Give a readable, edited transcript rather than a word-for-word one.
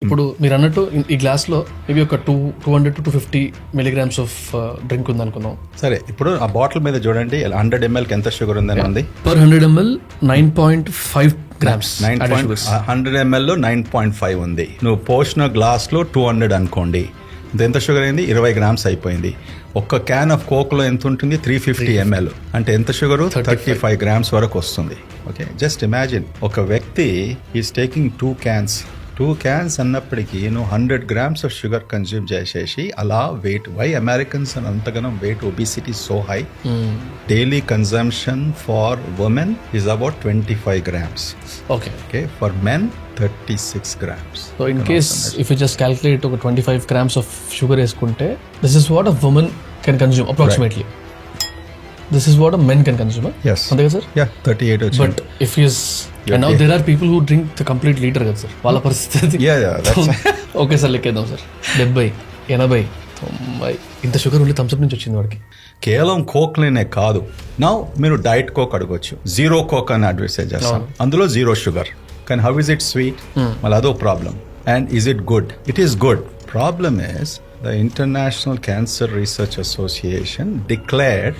ఇప్పుడు మీరు అన్నట్టు ఈ గ్లాస్ లో మేబీ ఒక 200 to 250 milligrams ఆఫ్ డ్రింక్ ఉంది అనుకుందాం. సరే, ఇప్పుడు ఆ బాటిల్ మీద చూడండి 100 ml కి ఎంత షుగర్ ఉందని ఉంది. Per 100 ml 9.5 grams. 100 ml లో 9.5 ఉంది. నువ్వు పోసిన గ్లాస్ లో 200 అనుకోండి, ఎంత షుగర్ అయింది? 20 grams అయిపోయింది. ఒక్క క్యాన్ ఆఫ్ కోక్ లో ఎంత ఉంటుంది? 350 ml. అంటే ఎంత షుగరు? 35 grams వరకు వస్తుంది. ఓకే, జస్ట్ ఇమాజిన్, ఒక వ్యక్తి ఈస్ టేకింగ్ 2 cans అన్నప్పటికీ నువ్వు 100 grams ఆఫ్ షుగర్ కన్జ్యూమ్ చేసేసి అలా వెయిట్. వై అమెరికన్స్ అని అంతగానం weight? Obesity so high. Daily consumption for women is about 25 grams. Okay, for men 36 grams. So in case if you just calculate ఒక 25 grams of sugar వేసుకుంటే, this is what a woman can consume approximately. This is what a man can consume. Yes. అంతే కదా sir? Yeah, 38 వచ్చింది. But if he is, and now there are people who drink the complete liter కదా sir, వాళ్ళ పరిస్థితి. Yeah, that's okay sir, లెక్కేద్దాం సార్. 70, 80, 90 ఇంత sugar only Thums Up నుంచి వచ్చింది వాడికి. కేవలం కోక్ లేనే కాదు. నౌ మీరు డైట్ కోక్ అడగొచ్చు. జీరో కోక్ అని అడ్వర్టైజ్ చేస్తాం, అందులో జీరో షుగర్. కానీ హౌ ఇస్ ఇట్ స్వీట్? మళ్ళీ అదో problem. And is it good? It is good. Problem is the International Cancer Research Association declared